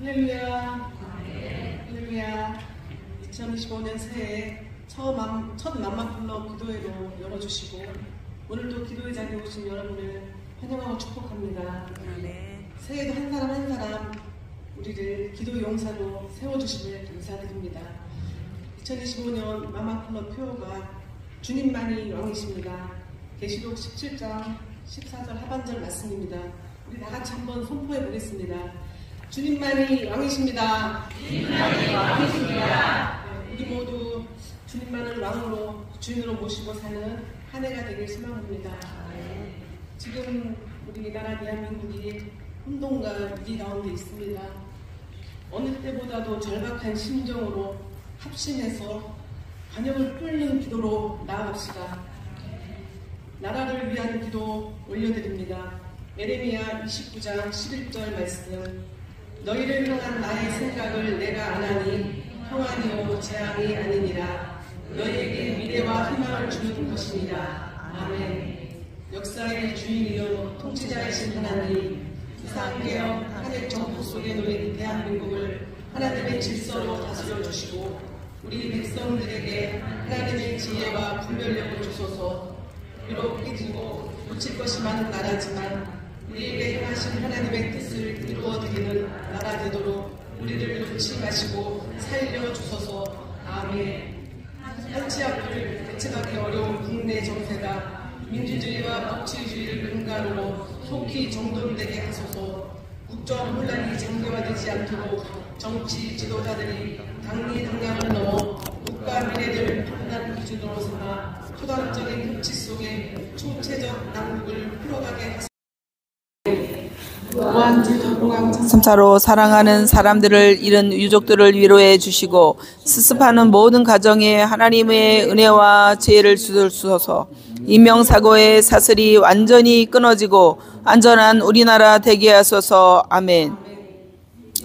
할렐루야. 할렐루야. 2025년 새해 첫 맘마클럽 기도회로 열어주시고 오늘도 기도회 자리에 오신 여러분을 환영하고 축복합니다. 새해도 한 사람 한 사람 우리를 기도 용사로 세워주시길 감사드립니다. 2025년 맘마클럽 표어가 주님만이 왕이십니다. 계시록 17장 14절 하반절 말씀입니다. 우리 다같이 한번 선포해 보겠습니다. 주님만이 왕이십니다. 주님만이 왕이십니다. 우리 모두 주님만을 왕으로 주인으로 모시고 사는 한 해가 되길 소망합니다. 지금 우리나라 대한민국이 혼돈과 위기 가운데 있습니다. 어느 때보다도 절박한 심정으로 합심해서 관역을 뚫는 기도로 나아갑시다. 나라를 위한 기도 올려드립니다. 예레미야 29장 11절 말씀. 너희를 향한 나의 생각을 내가 아나니 평안이요 재앙이 아니니라. 너희에게 미래와 희망을 주는 것이니라. 아멘. 역사의 주인이요 통치자이신 하나님, 이상개혁 한핵 정부 속에 놓인 대한민국을 하나님의 질서로 다스려 주시고 우리 백성들에게 하나님의 지혜와 분별력을 주소서. 비록 깨지고 고칠 것이 많은 나라지만 우리에게 행하신 하나님의 뜻을 이루어드리는 나라 되도록 우리를 놓지 마시고 살려주소서. 아멘. 한치 앞을 대책하기 어려운 국내 정세가 민주주의와 법치주의를 근간으로 속히 정돈되게 하소서. 국정 혼란이 장기화되지 않도록 정치 지도자들이 당리당략을 넘어 국가 미래를 판단 기준으로 삼아 초당적인 협치 속에 초체적 난국을 풀어가게 하소서. 3차로 사랑하는 사람들을 잃은 유족들을 위로해 주시고 스습하는 모든 가정에 하나님의 은혜와 지혜를 주소서. 인명사고의 사슬이 완전히 끊어지고 안전한 우리나라 되게 하소서. 아멘.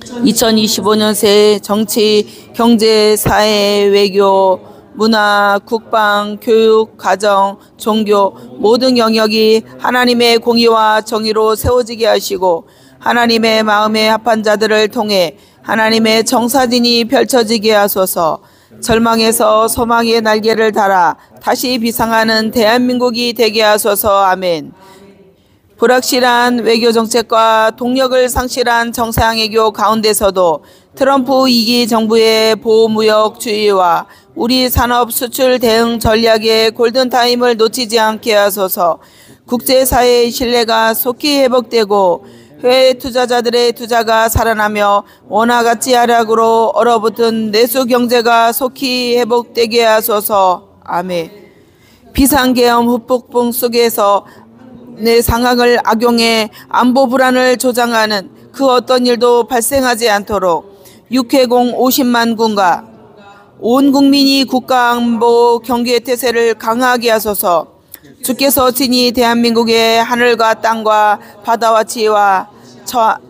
2025년 새해 정치, 경제, 사회, 외교, 문화, 국방, 교육, 가정, 종교 모든 영역이 하나님의 공의와 정의로 세워지게 하시고 하나님의 마음에 합한 자들을 통해 하나님의 정사진이 펼쳐지게 하소서. 절망에서 소망의 날개를 달아 다시 비상하는 대한민국이 되게 하소서. 아멘. 불확실한 외교정책과 동력을 상실한 정상외교 가운데서도 트럼프 2기 정부의 보호무역주의와 우리 산업 수출 대응 전략의 골든타임을 놓치지 않게 하소서. 국제사회의 신뢰가 속히 회복되고 해외 투자자들의 투자가 살아나며 원화가치 하락으로 얼어붙은 내수 경제가 속히 회복되게 하소서. 아멘. 비상계엄 후폭풍 속에서 내 상황을 악용해 안보 불안을 조장하는 그 어떤 일도 발생하지 않도록 육해공 50만 군과 온 국민이 국가안보 경계 태세를 강하게 하소서. 주께서 친히 대한민국의 하늘과 땅과 바다와 지혜와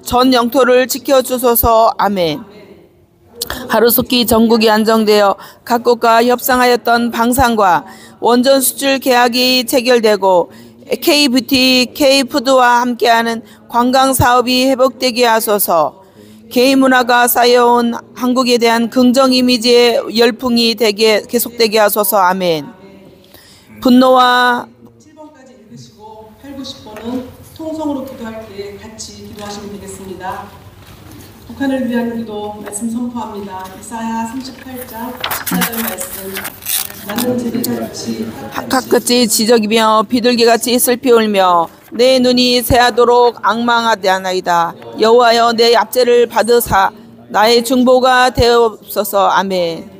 전 영토를 지켜주소서. 아멘. 하루속히 전국이 안정되어 각국과 협상하였던 방산과 원전 수출 계약이 체결되고 K뷰티, K푸드와 함께하는 관광사업이 회복되게 하소서. K문화가 쌓여온 한국에 대한 긍정 이미지의 열풍이 계속되게 하소서. 아멘. 분노와 7번까지 읽으시고 8, 90번은 통성으로 기도할 때 같이 기도하시면 되겠습니다. 북한을 위한 기도 말씀 선포합니다. 이사야 38장 14절 말씀. 나는 제비같이 학학같이 지저귀며 비둘기같이 슬피 울며 내 눈이 새하도록 앙망하다나이다. 여호와여 내 압제를 받으사 나의 중보가 되옵소서. 아멘.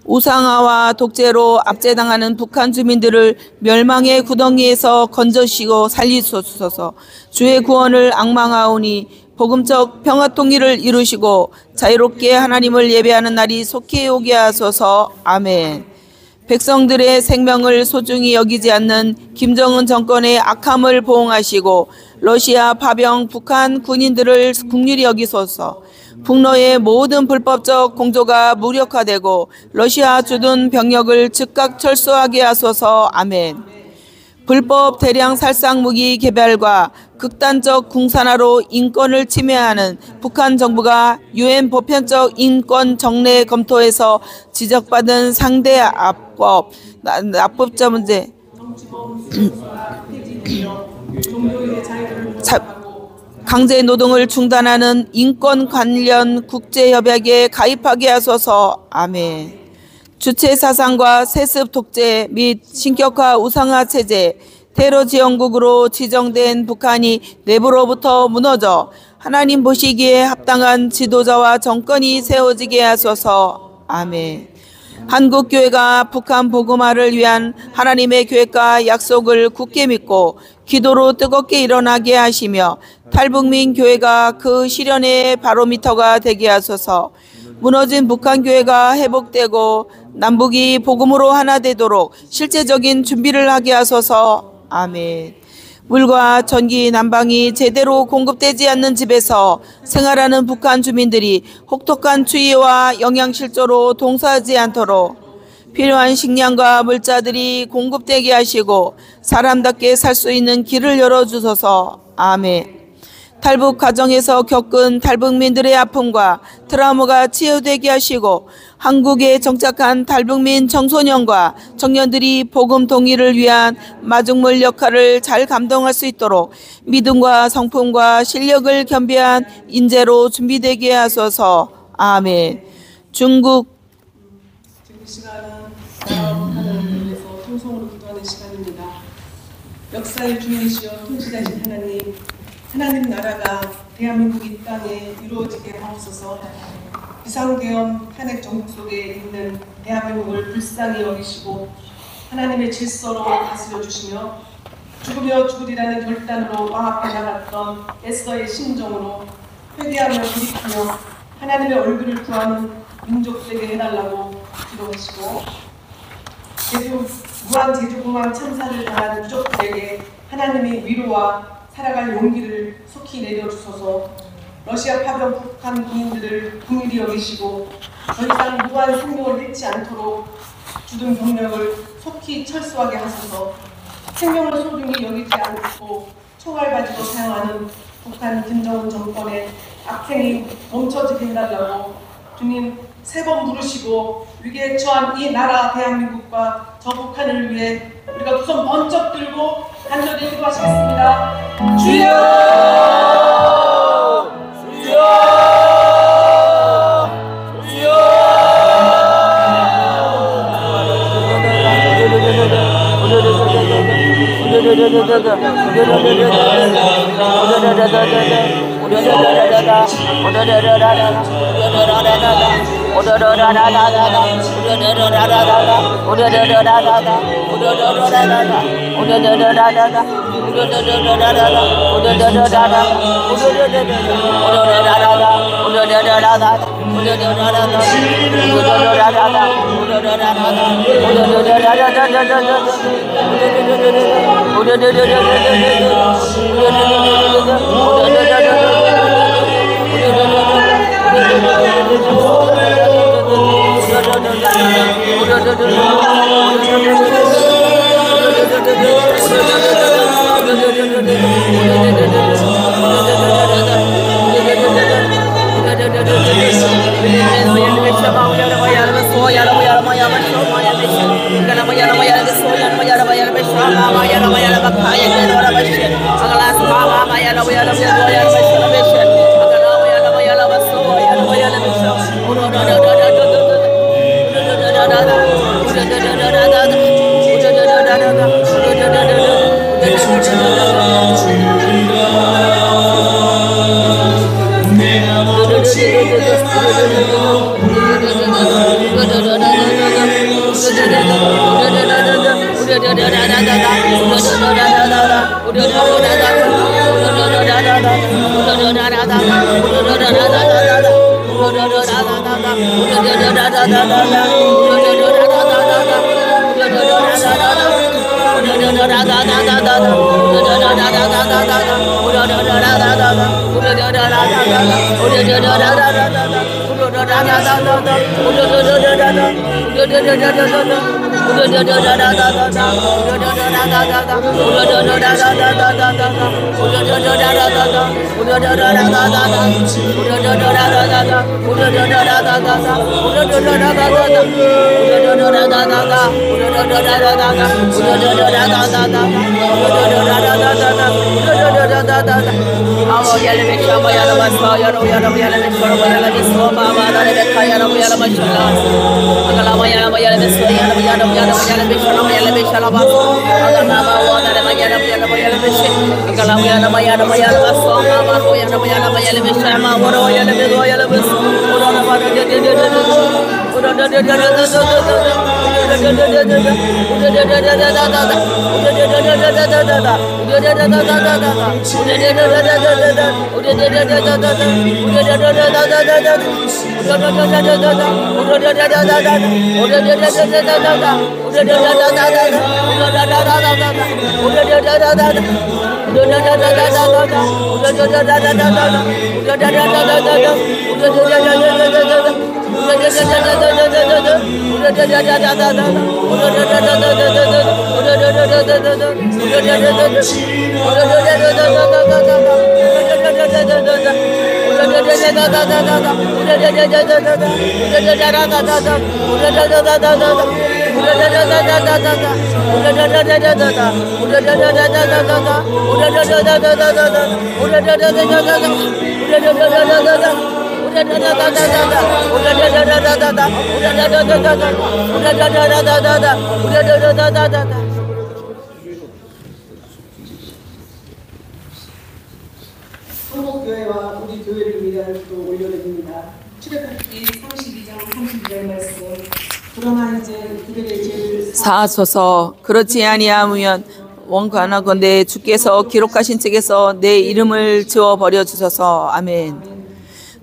우상화와 독재로 압제당하는 북한 주민들을 멸망의 구덩이에서 건져시고 살리소서. 주의 구원을 앙망하오니 복음적 평화통일을 이루시고 자유롭게 하나님을 예배하는 날이 속히 오게 하소서. 아멘. 백성들의 생명을 소중히 여기지 않는 김정은 정권의 악함을 보응하시고 러시아 파병 북한 군인들을 국률이 여기소서. 북러의 모든 불법적 공조가 무력화되고 러시아 주둔 병력을 즉각 철수하게 하소서. 아멘. 불법 대량 살상 무기 개발과 극단적 궁산화로 인권을 침해하는 북한 정부가 UN 보편적 인권 정례 검토에서 지적받은 상대 납법자 문제, 종교의 자유를 강제 노동을 중단하는 인권 관련 국제협약에 가입하게 하소서. 아멘. 주체 사상과 세습 독재 및 신격화 우상화 체제, 테러 지원국으로 지정된 북한이 내부로부터 무너져 하나님 보시기에 합당한 지도자와 정권이 세워지게 하소서. 아멘. 한국교회가 북한 복음화를 위한 하나님의 계획과 약속을 굳게 믿고 기도로 뜨겁게 일어나게 하시며 탈북민 교회가 그 실현의 바로미터가 되게 하소서. 무너진 북한 교회가 회복되고 남북이 복음으로 하나 되도록 실제적인 준비를 하게 하소서. 아멘. 물과 전기, 난방이 제대로 공급되지 않는 집에서 생활하는 북한 주민들이 혹독한 추위와 영양실조로 동사하지 않도록 필요한 식량과 물자들이 공급되게 하시고 사람답게 살 수 있는 길을 열어주소서. 아멘. 탈북 가정에서 겪은 탈북민들의 아픔과 트라우마가 치유되게 하시고 한국에 정착한 탈북민 청소년과 청년들이 복음 통일을 위한 마중물 역할을 잘 감당할 수 있도록 믿음과 성품과 실력을 겸비한 인재로 준비되게 하소서. 아멘. 중국 지금 이 시간은 북한을 위해서 통성으로 기도하는 시간입니다. 역사의 주인이시여 통치자신 하나님 나라가 대한민국 이 땅에 이루어지게 하옵소서. 비상계엄 탄핵 정국 속에 있는 대한민국을 불쌍히 여기시고 하나님의 질서로 다스려 주시며 죽으며 죽으리라는 결단으로 왕 앞에 나갔던 에스더의 심정으로 회개하며 돌이키며 하나님의 얼굴을 구하는 민족 되게 해달라고 기도하시고 무한 제주공항 참사를 당한 유족들에게 하나님의 위로와 살아갈 용기를 속히 내려주소서. 러시아 파병 북한 군인들을 긍휼히 여기시고 더 이상 무한 생명을 잃지 않도록 주둔 병력을 속히 철수하게 하소서. 생명을 소중히 여기지 않고 총알 가지고 사용하는 북한 김정은 정권의 악행이 멈춰지게 해달라고 주님 세 번 부르시고 위기에 처한 이 나라 대한민국과 저 북한을 위해 우리가 두 손 번쩍 들고 간절히 기도하시겠습니다. 주여! 주여! 주여! 성목교회와 우리 교회를 위한 기도 올려드립니다. 출애굽기 32장 32절 말씀. 그러나 이제 그들의 죄를 사하소서. 그렇지 아니하면 원관하건대 주께서 기록하신 책에서 내 이름을 지워버려 주소서. 아멘.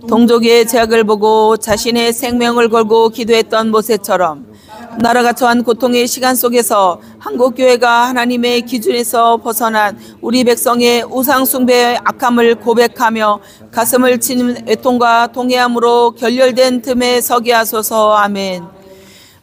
동족의 죄악을 보고 자신의 생명을 걸고 기도했던 모세처럼 나라가 처한 고통의 시간 속에서 한국교회가 하나님의 기준에서 벗어난 우리 백성의 우상숭배의 악함을 고백하며 가슴을 치는 애통과 동해함으로 결렬된 틈에 서게 하소서. 아멘.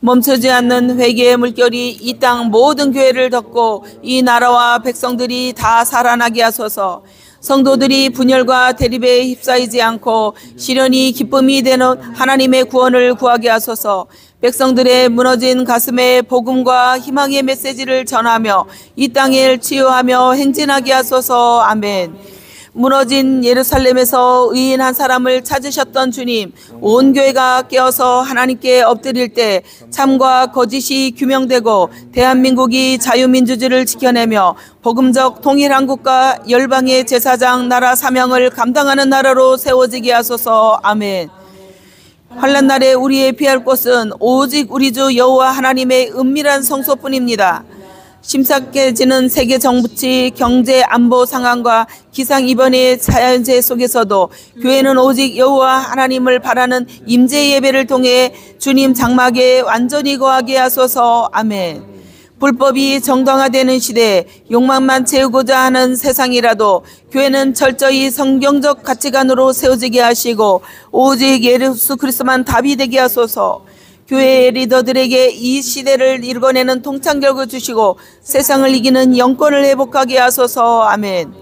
멈추지 않는 회개의 물결이 이 땅 모든 교회를 덮고 이 나라와 백성들이 다 살아나게 하소서. 성도들이 분열과 대립에 휩싸이지 않고 시련이 기쁨이 되는 하나님의 구원을 구하게 하소서. 백성들의 무너진 가슴에 복음과 희망의 메시지를 전하며 이 땅을 치유하며 행진하게 하소서. 아멘. 무너진 예루살렘에서 의인 한 사람을 찾으셨던 주님, 온 교회가 깨어서 하나님께 엎드릴 때 참과 거짓이 규명되고 대한민국이 자유민주주의를 지켜내며 복음적 통일한국과 열방의 제사장 나라 사명을 감당하는 나라로 세워지게 하소서. 아멘. 환난 날에 우리의 피할 곳은 오직 우리 주 여호와 하나님의 은밀한 성소뿐입니다. 심각해지는 세계 정치, 경제, 안보 상황과 기상이변의 자연재해 속에서도 교회는 오직 여호와 하나님을 바라는 임재 예배를 통해 주님 장막에 완전히 거하게 하소서. 아멘. 불법이 정당화되는 시대에 욕망만 채우고자 하는 세상이라도 교회는 철저히 성경적 가치관으로 세워지게 하시고 오직 예수 그리스도만 답이 되게 하소서. 교회의 리더들에게 이 시대를 읽어내는 통찰력을 주시고 세상을 이기는 영권을 회복하게 하소서. 아멘.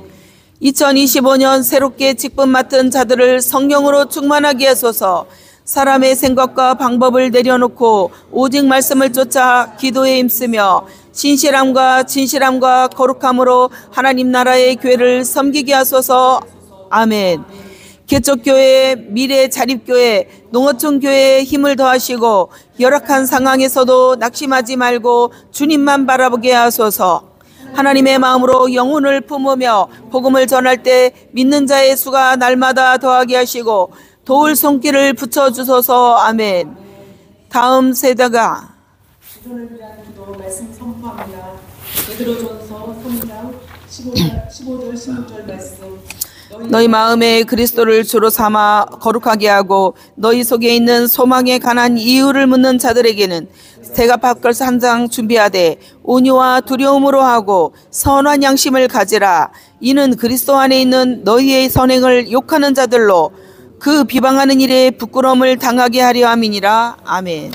2025년 새롭게 직분 맡은 자들을 성령으로 충만하게 하소서. 사람의 생각과 방법을 내려놓고 오직 말씀을 쫓아 기도에 힘쓰며 신실함과 진실함과 거룩함으로 하나님 나라의 교회를 섬기게 하소서. 아멘. 개척교회, 미래 자립교회, 농어촌교회에 힘을 더하시고 열악한 상황에서도 낙심하지 말고 주님만 바라보게 하소서. 하나님의 마음으로 영혼을 품으며 복음을 전할 때 믿는 자의 수가 날마다 더하게 하시고 도울 손길을 붙여주소서. 아멘. 다음 세대가 주전을 위한 기도 말씀 선포합니다. 베드로전서 3장 15절 16절 말씀. 너희 마음에 그리스도를 주로 삼아 거룩하게 하고 너희 속에 있는 소망에 관한 이유를 묻는 자들에게는 새가 밖을 한 장 준비하되 온유와 두려움으로 하고 선한 양심을 가지라. 이는 그리스도 안에 있는 너희의 선행을 욕하는 자들로 그 비방하는 일에 부끄러움을 당하게 하려 함이니라. 아멘.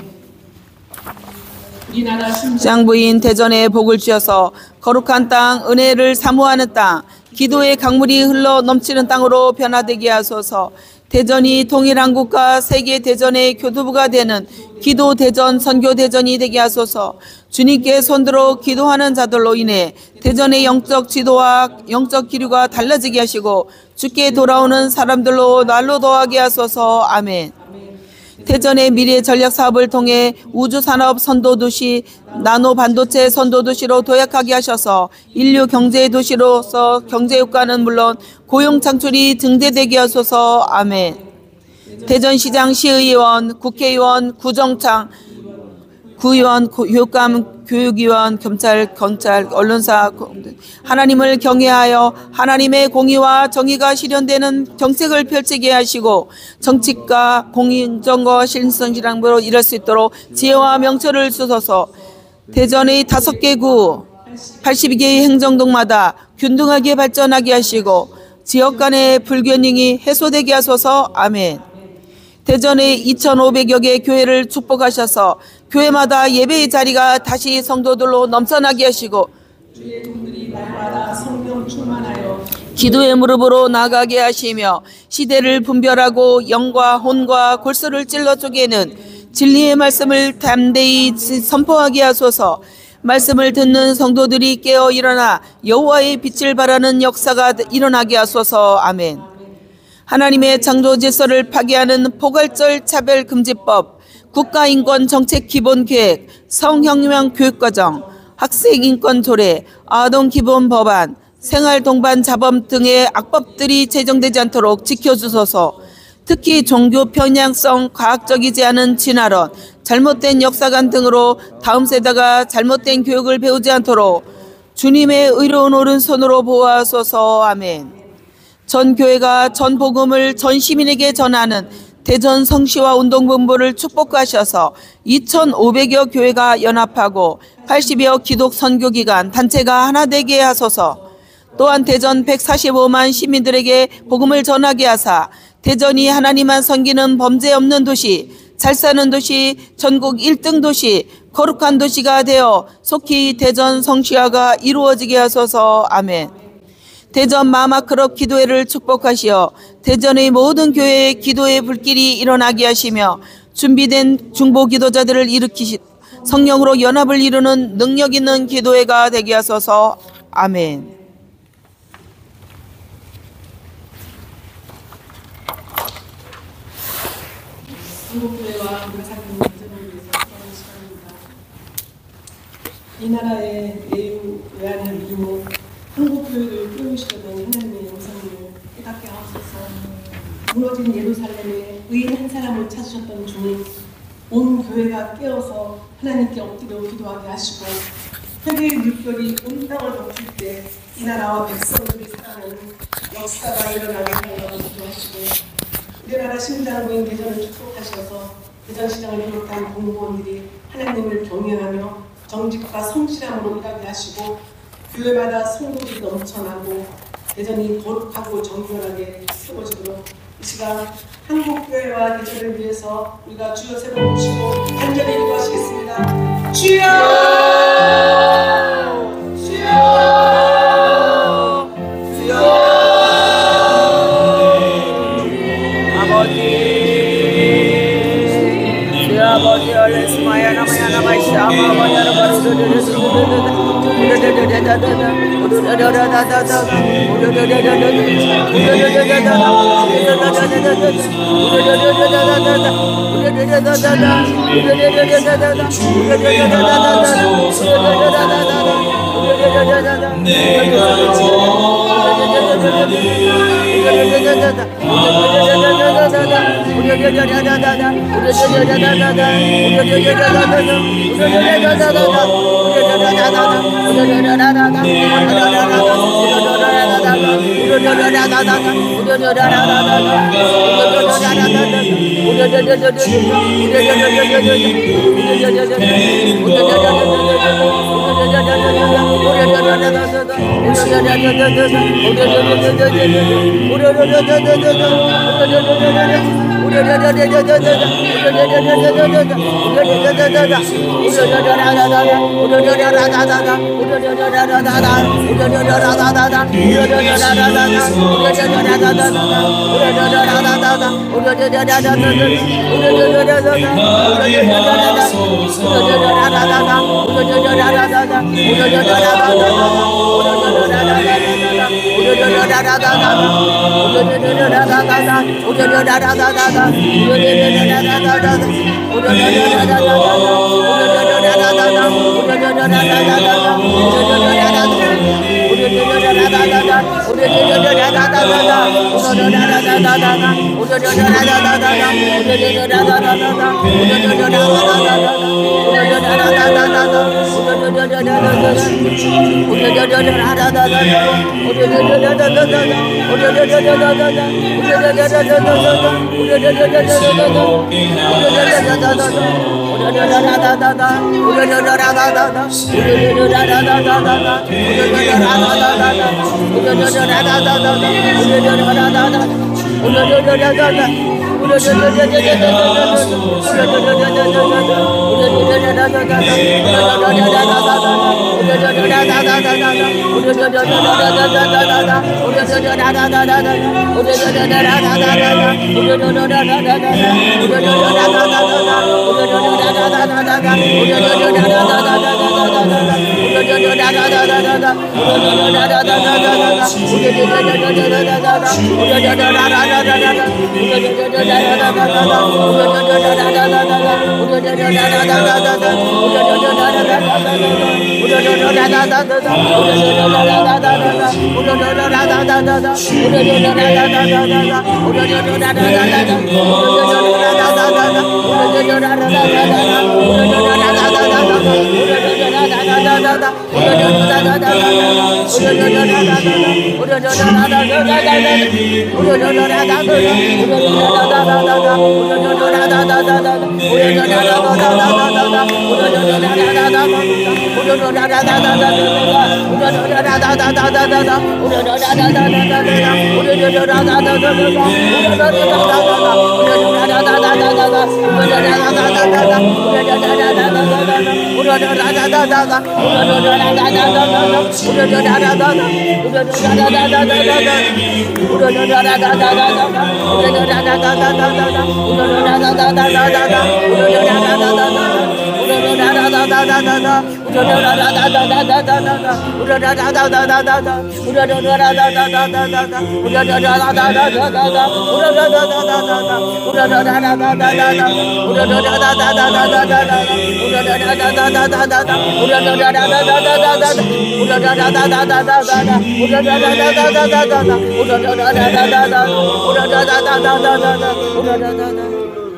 우리나라 심장 장부인 대전에 복을 주셔서 거룩한 땅, 은혜를 사모하는 땅, 기도의 강물이 흘러 넘치는 땅으로 변화되게 하소서. 대전이 통일한국과 세계 대전의 교두부가 되는 기도 대전, 선교 대전이 되게 하소서. 주님께 손들어 기도하는 자들로 인해 대전의 영적 지도와 영적 기류가 달라지게 하시고 주께 돌아오는 사람들로 날로 더하게 하소서. 아멘. 대전의 미래 전략 사업을 통해 우주산업 선도도시, 나노 반도체 선도도시로 도약하게 하셔서 인류 경제 도시로서 경제 효과는 물론 고용 창출이 증대되게 하소서. 아멘. 대전시장 시의원, 국회의원, 구정창, 구의원, 교육감, 교육위원, 경찰, 언론사, 하나님을 경외하여 하나님의 공의와 정의가 실현되는 정책을 펼치게 하시고 정치가 공정과 신성실함으로 일할 수 있도록 지혜와 명철을 주소서. 대전의 5개 구, 82개의 행정동마다 균등하게 발전하게 하시고 지역 간의 불균형이 해소되게 하소서. 아멘. 대전의 2,500여 개 교회를 축복하셔서 교회마다 예배의 자리가 다시 성도들로 넘쳐나게 하시고 주의 종들이 날마다 성령 충만하여 기도의 무릎으로 나가게 하시며 시대를 분별하고 영과 혼과 골수를 찔러 쪼개는 진리의 말씀을 담대히 선포하게 하소서. 말씀을 듣는 성도들이 깨어 일어나 여호와의 빛을 발하는 역사가 일어나게 하소서. 아멘. 하나님의 창조 질서를 파괴하는 포괄적 차별금지법, 국가인권정책기본계획, 성혁명 교육과정, 학생인권 조례, 아동기본법안, 생활동반자범 등의 악법들이 제정되지 않도록 지켜주소서. 특히 종교 편향성, 과학적이지 않은 진화론, 잘못된 역사관 등으로 다음 세대가 잘못된 교육을 배우지 않도록 주님의 의로운 오른손으로 보호하소서. 아멘. 전 교회가 전 복음을 전 시민에게 전하는 대전 성시와 운동본부를 축복하셔서 2,500여 교회가 연합하고 80여 기독 선교기관 단체가 하나 되게 하소서. 또한 대전 145만 시민들에게 복음을 전하게 하사 대전이 하나님만 섬기는 범죄 없는 도시, 잘 사는 도시, 전국 1등 도시, 거룩한 도시가 되어 속히 대전 성시화가 이루어지게 하소서. 아멘. 대전 마마크럽 기도회를 축복하시어 대전의 모든 교회에 기도의 불길이 일어나게 하시며 준비된 중보 기도자들을 일으키시 성령으로 연합을 이루는 능력 있는 기도회가 되게 하소서. 아멘. 한국교회와 우리가 살고 있는 대전을 위해서 기도하는 시간입니다. 이 나라의 외환의 믿음은 한국교회를 깨우시려던 하나님의 영상을 깨닫게 하옵소서. 무너진 예루살렘에 의인 한 사람을 찾으셨던 주님, 온 교회가 깨어서 하나님께 엎드려 기도하게 하시고 회개의 물결이 온 땅을 덮을 때 이 나라와 백성들이 살아가는 역사가 일어나게 하려고 기도하시고 우리나라 심장부인 대전을 축복하셔서 대전시장을 비롯한 공무원들이 하나님을 경외하며 정직과 성실함으로 일하게 하시고 교회마다 성도들이 넘쳐나고 대전이 거룩하고 정결하게 세워지도록 이 시간 한국교회와 대전을 위해서 우리가 주여 세 번 모시고 간절히 기도하시겠습니다. 주여! 주여! 아버지 얼레스마야 나마야 나마이샤 아마바야라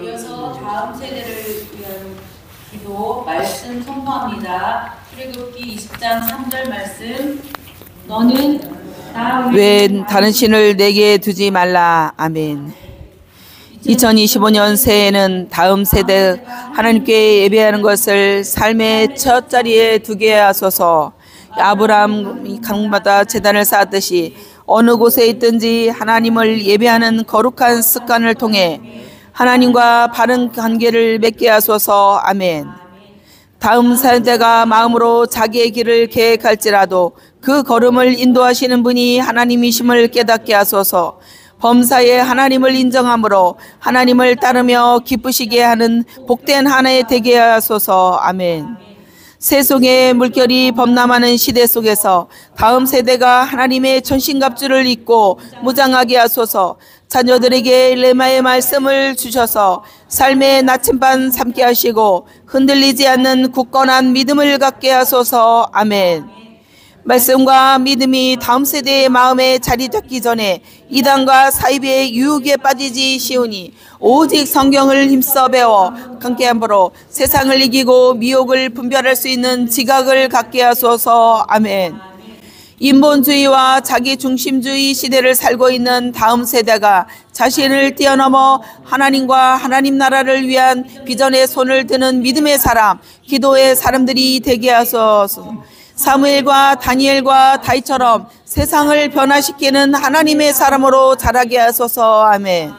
이어서 다음 세대를 위한 기도 말씀 선포합니다. 출애굽기 20장 3절 말씀. 너는 나 왜 다른 신을 내게 두지 말라. 아멘. 2025년 새해에는 다음 세대 하나님께 예배하는 것을 삶의 첫 자리에 두게 하소서. 아브라함이 강마다 제단을 쌓았듯이 어느 곳에 있든지 하나님을 예배하는 거룩한 습관을 통해 하나님과 바른 관계를 맺게 하소서. 아멘. 다음 세대가 마음으로 자기의 길을 계획할지라도 그 걸음을 인도하시는 분이 하나님이심을 깨닫게 하소서. 범사에 하나님을 인정함으로 하나님을 따르며 기쁘시게 하는 복된 한 해 되게 하소서. 아멘. 세속의 물결이 범람하는 시대 속에서 다음 세대가 하나님의 천신갑주를 입고 무장하게 하소서. 자녀들에게 레마의 말씀을 주셔서 삶의 나침반 삼게 하시고 흔들리지 않는 굳건한 믿음을 갖게 하소서. 아멘. 말씀과 믿음이 다음 세대의 마음에 자리 잡기 전에 이단과 사이비의 유혹에 빠지지 쉬우니 오직 성경을 힘써 배워 함께함으로 세상을 이기고 미혹을 분별할 수 있는 지각을 갖게 하소서. 아멘. 인본주의와 자기중심주의 시대를 살고 있는 다음 세대가 자신을 뛰어넘어 하나님과 하나님 나라를 위한 비전에 손을 드는 믿음의 사람, 기도의 사람들이 되게 하소서. 사무엘과 다니엘과 다윗처럼 세상을 변화시키는 하나님의 사람으로 자라게 하소서. 아멘.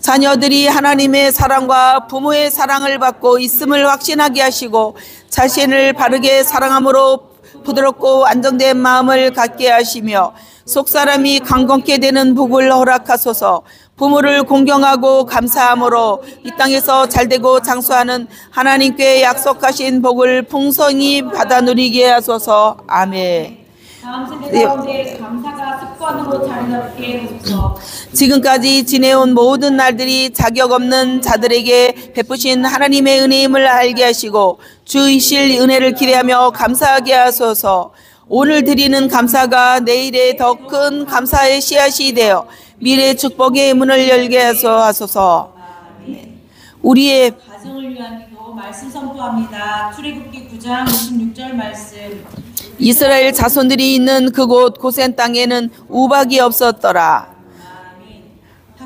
자녀들이 하나님의 사랑과 부모의 사랑을 받고 있음을 확신하게 하시고 자신을 바르게 사랑함으로 부드럽고 안정된 마음을 갖게 하시며 속사람이 강건케 되는 복을 허락하소서. 부모를 공경하고 감사함으로 이 땅에서 잘되고 장수하는 하나님께 약속하신 복을 풍성히 받아 누리게 하소서. 아멘. 다음 세대 가운데 감사가 습관으로 자리 잡게 하소서. 지금까지 지내온 모든 날들이 자격 없는 자들에게 베푸신 하나님의 은혜임을 알게 하시고 주이실 은혜를 기대하며 감사하게 하소서. 오늘 드리는 감사가 내일의 더 큰 감사의 씨앗이 되어 미래 축복의 문을 열게 하소서. 우리의 가정을 위한 기도 말씀 선포합니다. 출애굽기 9장 26절 말씀. 이스라엘 자손들이 있는 그곳 고센 땅에는 우박이 없었더라.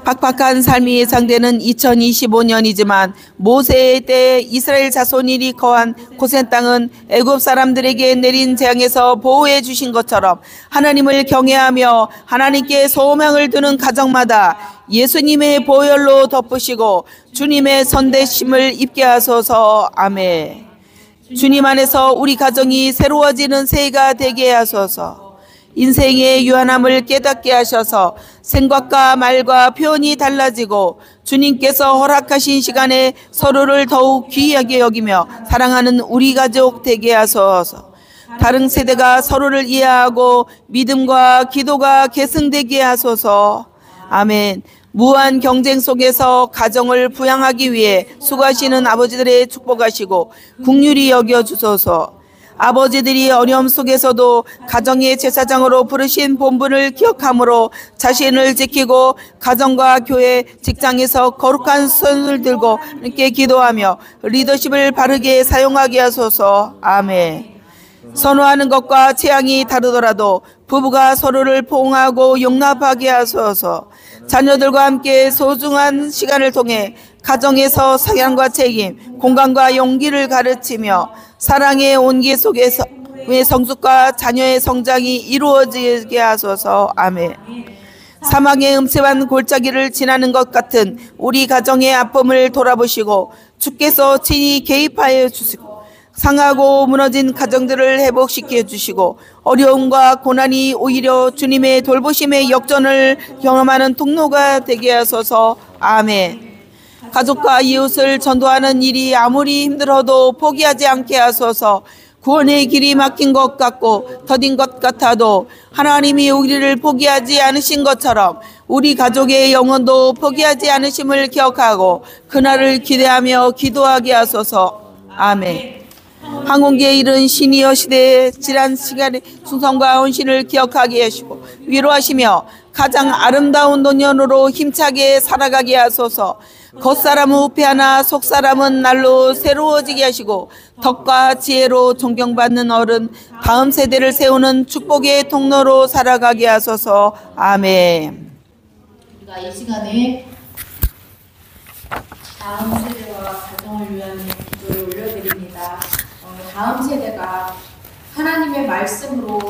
팍팍한 삶이 예상되는 2025년이지만 모세의 때 이스라엘 자손이 거한 고센 땅은 애굽 사람들에게 내린 재앙에서 보호해 주신 것처럼 하나님을 경외하며 하나님께 소망을 두는 가정마다 예수님의 보혈로 덮으시고 주님의 선대심을 입게 하소서. 아멘. 주님 안에서 우리 가정이 새로워지는 새해가 되게 하소서. 인생의 유한함을 깨닫게 하셔서 생각과 말과 표현이 달라지고 주님께서 허락하신 시간에 서로를 더욱 귀하게 여기며 사랑하는 우리 가족 되게 하소서. 다른 세대가 서로를 이해하고 믿음과 기도가 계승되게 하소서. 아멘. 무한 경쟁 속에서 가정을 부양하기 위해 수고하시는 아버지들의 축복하시고 긍휼히 여겨주소서. 아버지들이 어려움 속에서도 가정의 제사장으로 부르신 본분을 기억함으로 자신을 지키고 가정과 교회, 직장에서 거룩한 손을 들고 함께 기도하며 리더십을 바르게 사용하게 하소서. 아멘. 선호하는 것과 취향이 다르더라도 부부가 서로를 포옹하고 용납하게 하소서. 자녀들과 함께 소중한 시간을 통해 가정에서 사랑과 책임, 공감과 용기를 가르치며 사랑의 온기 속에서 성숙과 자녀의 성장이 이루어지게 하소서. 아멘. 사망의 음침한 골짜기를 지나는 것 같은 우리 가정의 아픔을 돌아보시고 주께서 친히 개입하여 주시고 상하고 무너진 가정들을 회복시켜 주시고 어려움과 고난이 오히려 주님의 돌보심의 역전을 경험하는 통로가 되게 하소서. 아멘. 가족과 이웃을 전도하는 일이 아무리 힘들어도 포기하지 않게 하소서. 구원의 길이 막힌 것 같고 더딘 것 같아도 하나님이 우리를 포기하지 않으신 것처럼 우리 가족의 영혼도 포기하지 않으심을 기억하고 그날을 기대하며 기도하게 하소서. 아멘. 항공기에 이른 시니어 시대의 지난 시간의 충성과 헌신을 기억하게 하시고 위로하시며 가장 아름다운 노년으로 힘차게 살아가게 하소서. 겉사람은 후패하나 속사람은 날로 새로워지게 하시고 덕과 지혜로 존경받는 어른, 다음 세대를 세우는 축복의 통로로 살아가게 하소서. 아멘. 우리가 이 시간에 다음 세대와 가정을 위한 기도를 올려드립니다. 다음 세대가 하나님의 말씀으로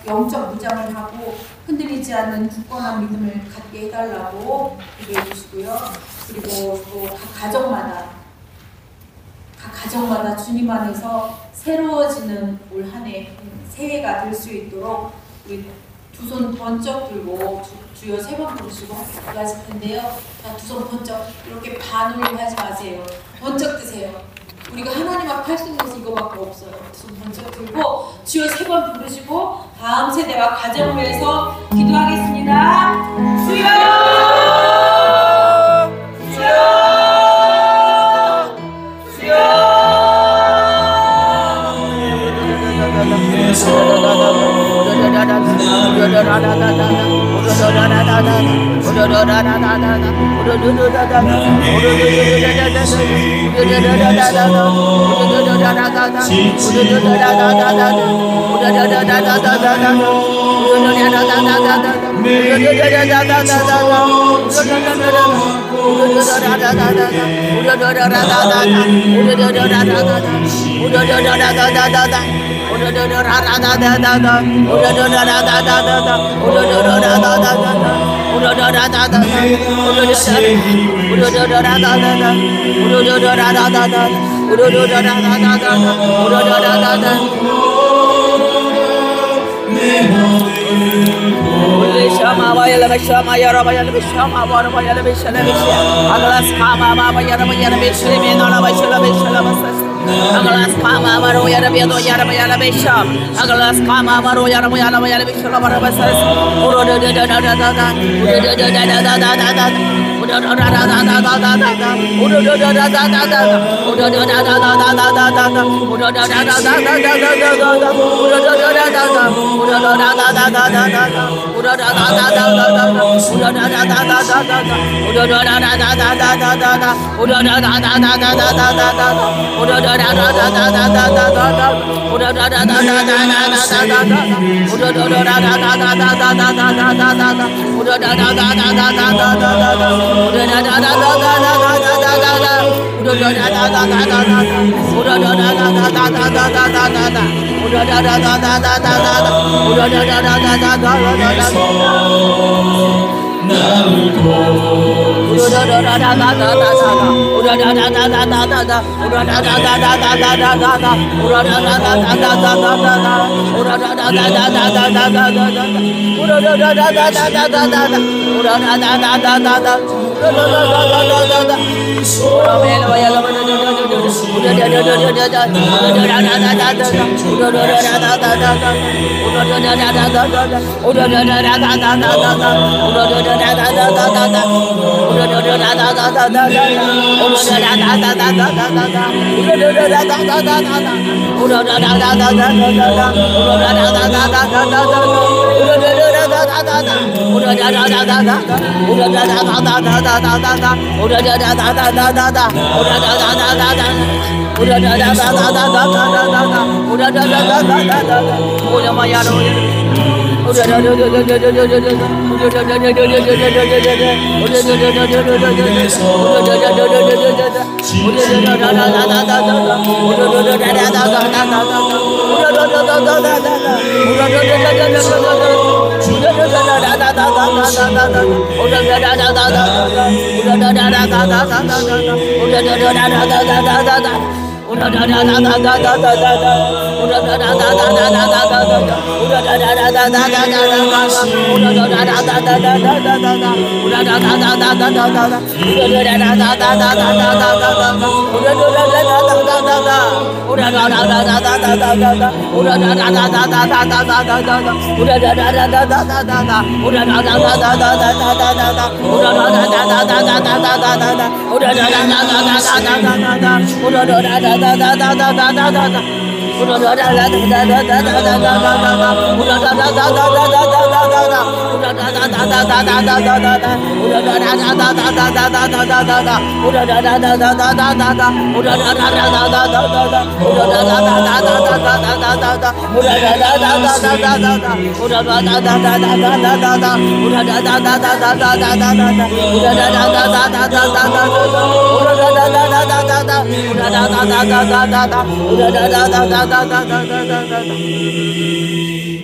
영적 무장을 하고 흔들리지 않는 굳건한 믿음을 갖게 해달라고 기도해 주시고요. 그리고 또 각 가정마다 주님 안에서 새로워지는 올 한 해 새해가 될 수 있도록 우리 두 손 번쩍 들고 주여 세 번 부르시고 하실 텐데요. 두 손 번쩍 이렇게 반을 하지 마세요. 번쩍 드세요. 우리가 하나님 앞에 할 수 있는 것이 이거밖에 없어요. 두 손 번쩍 들고 주여 세 번 부르시고 다음 세대와 가정을 위해서 기도하겠습니다. 주여! 주여!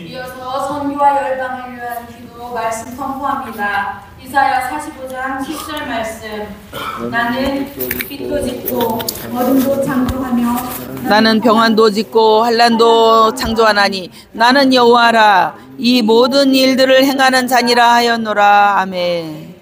이어서 선교와 열방을 위한 기도 말씀 선포합니다. 이사야 45장 10절 말씀. 나는 빛도 짓고 어둠도 창조하며 나는 평안도 짓고 환난도 창조하나니 나는 여호와라. 이 모든 일들을 행하는 자니라 하였노라. 아멘.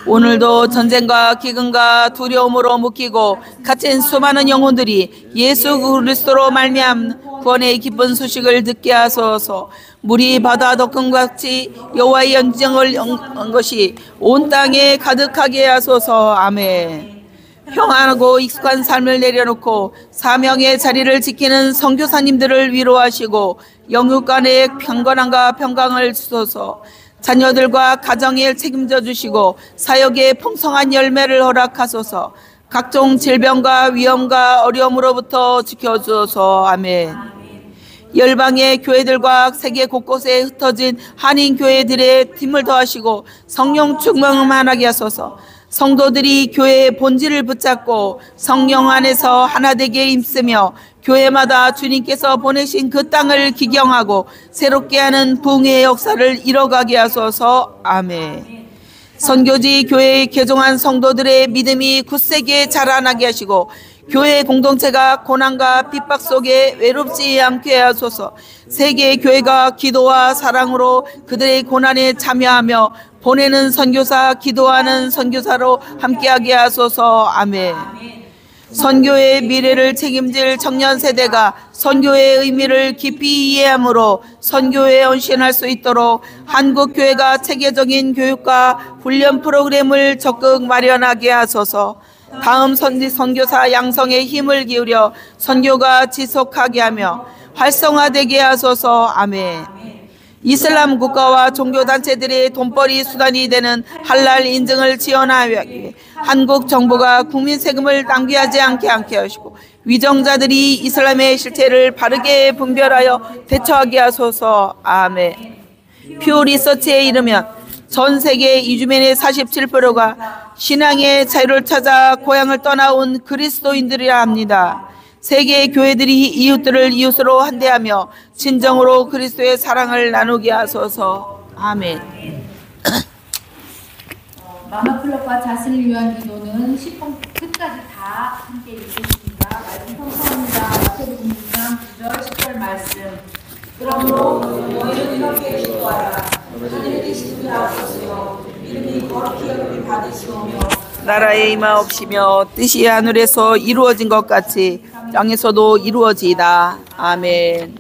오늘도 전쟁과 기근과 두려움으로 묶이고 갇힌 수많은 영혼들이 예수 그리스도로 말미암 구원의 기쁜 소식을 듣게 하소서. 물이 바다 덮음같이 여호와의 연정을 한 것이 온 땅에 가득하게 하소서. 아멘. 평안하고 익숙한 삶을 내려놓고 사명의 자리를 지키는 선교사님들을 위로하시고 영육간의 평건함과 평강을 주소서. 자녀들과 가정을 책임져 주시고 사역의 풍성한 열매를 허락하소서. 각종 질병과 위험과 어려움으로부터 지켜주소서. 아멘. 열방의 교회들과 세계 곳곳에 흩어진 한인 교회들의 힘을 더하시고 성령 충만하게 하소서. 성도들이 교회의 본질을 붙잡고 성령 안에서 하나 되게 힘쓰며 교회마다 주님께서 보내신 그 땅을 기경하고 새롭게 하는 부흥의 역사를 이뤄가게 하소서. 아멘. 선교지 교회에 개종한 성도들의 믿음이 굳세게 자라나게 하시고 교회 공동체가 고난과 핍박 속에 외롭지 않게 하소서. 세계 교회가 기도와 사랑으로 그들의 고난에 참여하며 보내는 선교사, 기도하는 선교사로 함께하게 하소서. 아멘. 선교의 미래를 책임질 청년 세대가 선교의 의미를 깊이 이해함으로 선교에 헌신할 수 있도록 한국교회가 체계적인 교육과 훈련 프로그램을 적극 마련하게 하소서. 다음 선교사 양성에 힘을 기울여 선교가 지속하게 하며 활성화되게 하소서. 아멘. 이슬람 국가와 종교단체들의 돈벌이 수단이 되는 할랄 인증을 지원하기 위해 한국 정부가 국민 세금을 낭비하지 않게 하시고 위정자들이 이슬람의 실체를 바르게 분별하여 대처하게 하소서. 아멘. 퓨 리서치에 이르면 전 세계 이주민의 47%가 신앙의 자유를 찾아 고향을 떠나온 그리스도인들이라 합니다. 세계 교회들이 이웃들을 이웃으로 한대하며 진정으로 그리스도의 사랑을 나누게 하소서. 아멘. 마마클럽과 자신을 위한 기도는 10분 끝까지 다 함께 읽겠습니다. 말씀 성사합니다. 마태복음 6장 9절 10절 말씀. 그러므로 너희는 이렇게 기도하라. 하늘에 계신 주 아버지여, 이름이 거룩히 여김을 받으시오며 나라에 임하옵시며 뜻이 하늘에서 이루어진 것 같이 땅에서도 이루어지이다. 아멘.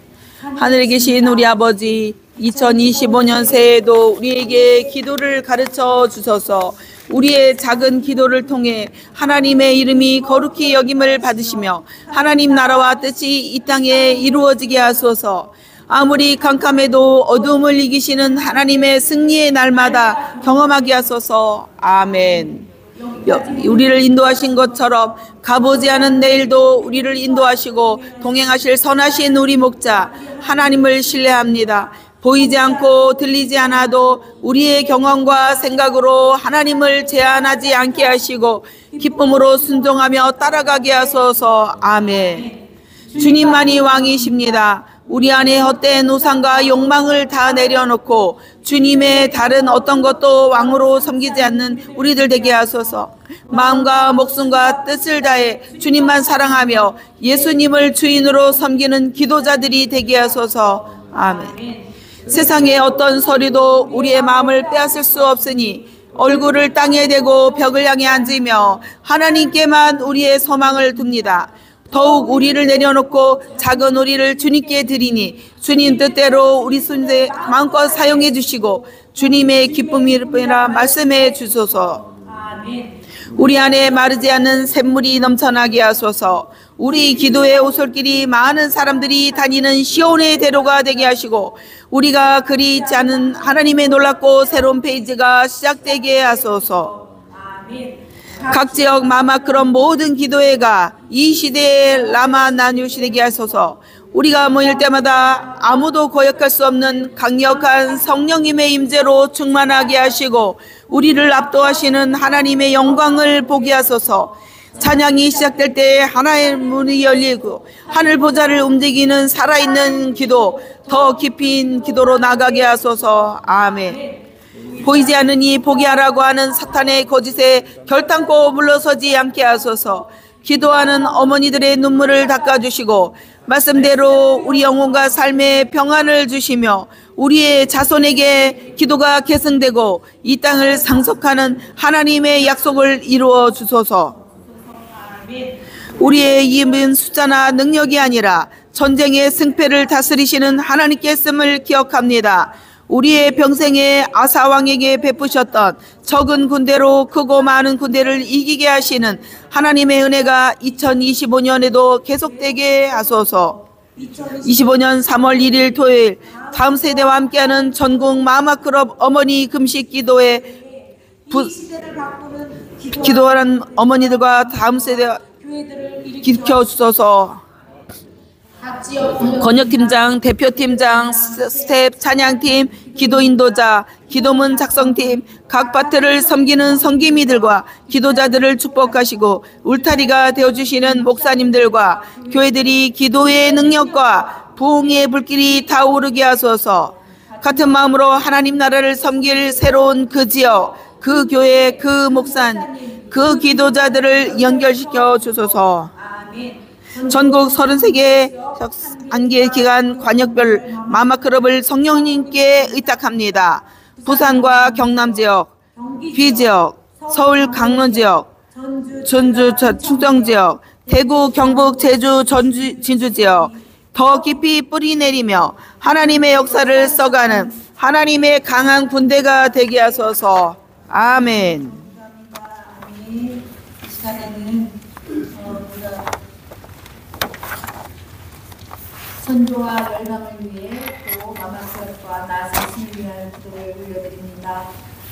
하늘에 계신 우리 아버지, 2025년 새해에도 우리에게 기도를 가르쳐 주셔서 우리의 작은 기도를 통해 하나님의 이름이 거룩히 여김을 받으시며 하나님 나라와 뜻이 이 땅에 이루어지게 하소서. 아무리 캄캄해도 어두움을 이기시는 하나님의 승리의 날마다 경험하게 하소서. 아멘. 우리를 인도하신 것처럼 가보지 않은 내일도 우리를 인도하시고 동행하실 선하신 우리 목자 하나님을 신뢰합니다. 보이지 않고 들리지 않아도 우리의 경험과 생각으로 하나님을 제한하지 않게 하시고 기쁨으로 순종하며 따라가게 하소서. 아멘. 주님만이 왕이십니다. 우리 안에 헛된 우상과 욕망을 다 내려놓고 주님의 다른 어떤 것도 왕으로 섬기지 않는 우리들 되게 하소서. 마음과 목숨과 뜻을 다해 주님만 사랑하며 예수님을 주인으로 섬기는 기도자들이 되게 하소서. 아멘. 세상의 어떤 소리도 우리의 마음을 빼앗을 수 없으니 얼굴을 땅에 대고 벽을 향해 앉으며 하나님께만 우리의 소망을 둡니다. 더욱 우리를 내려놓고 작은 우리를 주님께 드리니 주님 뜻대로 우리 손에 마음껏 사용해 주시고 주님의 기쁨이라 말씀해 주소서. 우리 안에 마르지 않는 샘물이 넘쳐나게 하소서. 우리 기도의 오솔길이 많은 사람들이 다니는 시온의 대로가 되게 하시고 우리가 그리 있지 않은 하나님의 놀랍고 새로운 페이지가 시작되게 하소서. 각 지역 마마크럼 모든 기도회가 이 시대의 라마 나뉴시 되게 하소서. 우리가 모일 때마다 아무도 거역할 수 없는 강력한 성령님의 임재로 충만하게 하시고 우리를 압도하시는 하나님의 영광을 보게 하소서. 찬양이 시작될 때 하나의 문이 열리고 하늘 보좌를 움직이는 살아있는 기도, 더 깊인 기도로 나가게 하소서. 아멘. 보이지 않으니 보게 하라고 하는 사탄의 거짓에 결단코 물러서지 않게 하소서. 기도하는 어머니들의 눈물을 닦아주시고 말씀대로 우리 영혼과 삶에 평안을 주시며 우리의 자손에게 기도가 계승되고 이 땅을 상속하는 하나님의 약속을 이루어 주소서. 우리의 힘은 숫자나 능력이 아니라 전쟁의 승패를 다스리시는 하나님께 있음을 기억합니다. 우리의 평생에 아사 왕에게 베푸셨던 적은 군대로 크고 많은 군대를 이기게 하시는 하나님의 은혜가 2025년에도 계속되게 하소서. 25년 3월 1일 토요일 다음 세대와 함께하는 전국 마마클럽 어머니 금식 기도회 이 시대를 바꾸는 기도하는 어머니들과 다음 세대 교회들을 지켜주소서. 각 지역 권역팀장, 대표팀장, 스텝, 찬양팀, 기도 인도자, 기도문 작성팀, 각 파트를 섬기는 섬기미들과 기도자들을 축복하시고 울타리가 되어주시는 목사님들과 교회들이 기도의 능력과 부흥의 불길이 타오르게 하소서. 같은 마음으로 하나님 나라를 섬길 새로운 그 지역, 그 교회, 그 목사님, 그 기도자들을 연결시켜 주소서. 아멘. 전국 33개 안개 기간 관역별 마마클럽을 성령님께 의탁합니다. 부산과 경남 지역, 비지역, 서울 강릉 지역, 전주 충청 지역, 대구 경북 제주 진주 지역 더 깊이 뿌리 내리며 하나님의 역사를 써가는 하나님의 강한 군대가 되게 하소서. 아멘. 아멘. 이 시간에는 우리가 선조와 열방을 위해 또 마마클럽과 나아서 신을 위한 기도를 올려드립니다.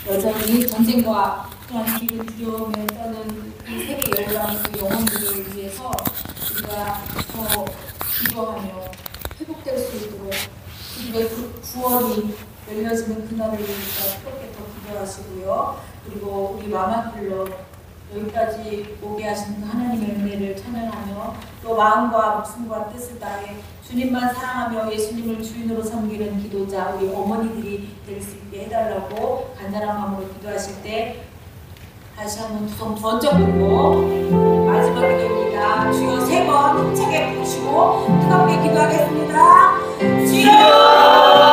여전히 전쟁과 또한 기근 두려움에 떠는 이 세계 열방 그 영혼들을 위해서 우리가 더 기도하며 회복될 수 있도록 우리의 구원이 열려지는 그날을 위해서 그렇게 더 기도하시고요. 그리고 우리 마마클럽 여기까지 오게 하신 그 하나님의 은혜를 찬양하며 또 마음과 목숨과 뜻을 다해 주님만 사랑하며 예수님을 주인으로 섬기는 기도자 우리 어머니들이 될 수 있게 해달라고 간절한 마음으로 기도하실 때 다시 한번 두 손 번쩍 들고 마지막 기도입니다. 주여 3번 힘차게 부르시고 뜨겁게 기도하겠습니다. 주여!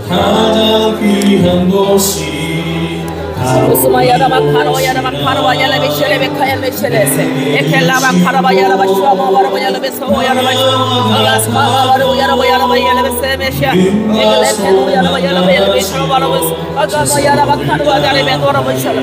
가장 귀한 곳이 Usmayara makaro yara makaro yala bishele bekaya beshelese ekella makaro yala bashoma wara yala beso yala basho alas ma wara yala bese mesha ekelle tenu yala beso wara was agama yala makaro yala beso wara bashala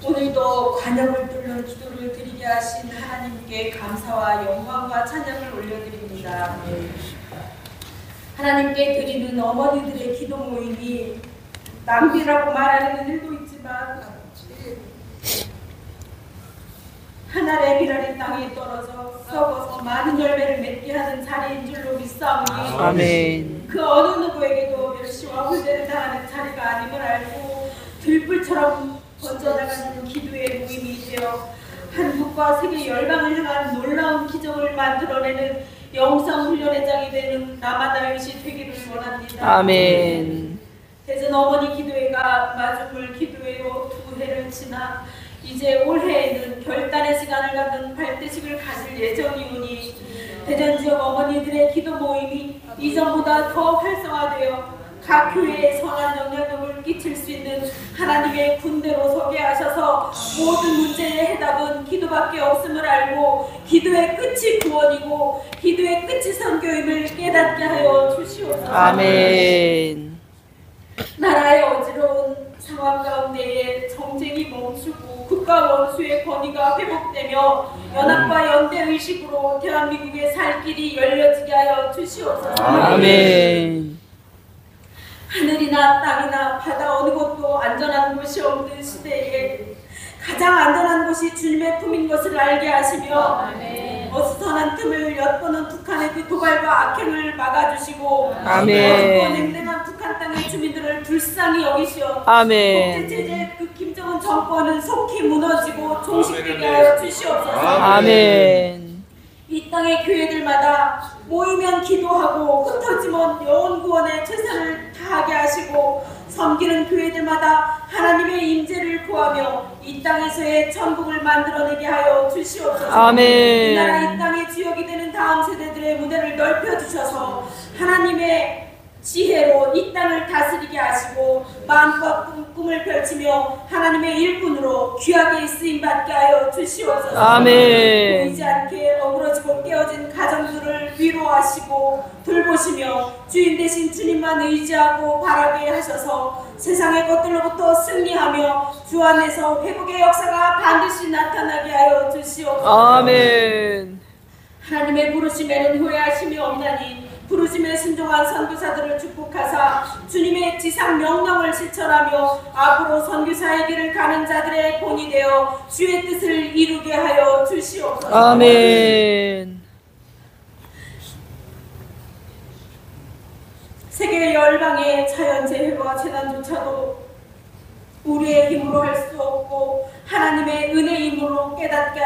오늘도 관역을 뚫는 기도를 드리게 하신 하나님께 감사와 영광과 찬양을 올려드립니다. 하나님께 드리는 어머니들의 기도 모임이 낭비라고 말하는 일도 있지만 하늘의 비라리 땅에 떨어져 썩어서 많은 열매를 맺게 하는 자리인 줄로 믿사오니 아멘. 그 어느 누구에게도 멸시와 홀대를 당하는 자리가 아님을 알고 들불처럼 번져나가는 기도의 모임이 되어 한국과 세계 열방을 향한 놀라운 기적을 만들어내는 영성훈련의 장이 되는 남아다윗이 되기를 원합니다. 아멘. 대전 어머니 기도회가 마중물 기도회로 2해를 지나 이제 올해에는 결단의 시간을 갖는 발대식을 가질 예정이오니 대전 지역 어머니들의 기도 모임이 이전보다 더 활성화되어 각 교회에 선한 영향력을 끼칠 수 있는 하나님의 군대로 서게 하셔서 모든 문제의 해답은 기도밖에 없음을 알고 기도의 끝이 구원이고 기도의 끝이 선교임을 깨닫게 하여 주시옵소서. 아멘. 나라의 어지러운 상황 가운데에 정쟁이 멈추고 국가 원수의 권위가 회복되며 연합과 연대 의식으로 대한민국의 살 길이 열려지게 하여 주시옵소서. 아멘. 하늘이나 땅이나 바다 어느 곳도 안전한 곳이 없는 시대에 가장 안전한 곳이 주님의 품인 것을 알게 하시며 어수선한 틈을 엿보는 북한의 그 도발과 악행을 막아주시고 어둡고 냉랭한 북한 땅의 주민들을 불쌍히 여기시어 아멘. 국제체제 그 김정은 정권은 속히 무너지고 종식되게 하여 주시옵소서. 아멘. 이 땅의 교회들마다 모이면 기도하고 흩어지면 영혼 구원에 최선을 다하게 하시고 섬기는 교회들마다 하나님의 임재를 구하며 이 땅에서의 천국을 만들어내게 하여 주시옵소서. 아멘. 이 나라 이 땅의 주역이 되는 다음 세대들의 무대를 넓혀주셔서 하나님의 지혜로 이 땅을 다스리게 하시고 마음껏 꿈을 펼치며 하나님의 일꾼으로 귀하게 쓰임받게 하여 주시옵소서. 아멘. 보이지 않게 어그러지고 깨어진 가정들을 위로하시고 돌보시며 주인 대신 주님만 의지하고 바라게 하셔서 세상의 것들로부터 승리하며 주 안에서 회복의 역사가 반드시 나타나게 하여 주시옵소서. 아멘. 하나님의 부르심에는 후회하심이 없나니 부르심에 순종한 선교사들을 축복하사 주님의 지상 명령을 실천하며 앞으로 선교사의 길을 가는 자들의 본이 되어 주의 뜻을 이루게 하여 주시옵소서. 아멘. 세계 열방의 자연재해와 재난조차도 우리의 힘으로 할 수 없고 하나님의 은혜의 힘으로 깨닫게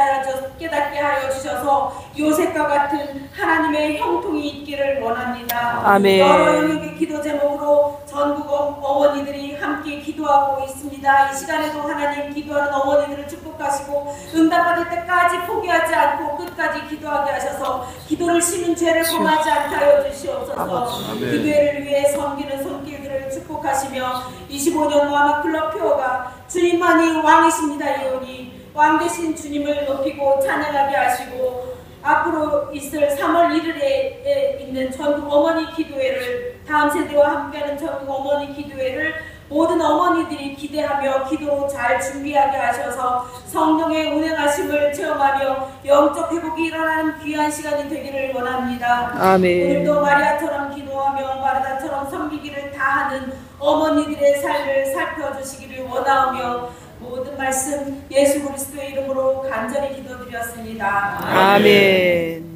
하여 주셔서 요셉과 같은 하나님의 형통이 있기를 원합니다. 아멘. 여러 영역의 기도 제목으로 전국 어머니들이 함께 기도하고 있습니다. 이 시간에도 하나님 기도하는 어머니들을 축복하시고 응답받을 때까지 포기하지 않고 끝까지 기도하게 하셔서 기도를 쉬는 죄를 범하지 않게 하여 주시옵소서. 기도회를 위해 섬기는 손길들을 축복하시며 25년 마마 클럽 표어가 주님만이 왕이십니다. 이오니 왕 되신 주님을 높이고 찬양하게 하시고 앞으로 있을 3월 1일에 있는 전국 어머니 기도회를 다음 세대와 함께하는 전국 어머니 기도회를 모든 어머니들이 기대하며 기도로 잘 준비하게 하셔서 성령의 운행하심을 체험하며 영적 회복이 일어나는 귀한 시간이 되기를 원합니다. 아멘. 오늘도 마리아처럼 기도하며 마르다처럼 섬기기를 다하는 어머니들의 삶을 살펴주시기를 원하오며 모든 말씀 예수 그리스도의 이름으로 간절히 기도드렸습니다. 아멘.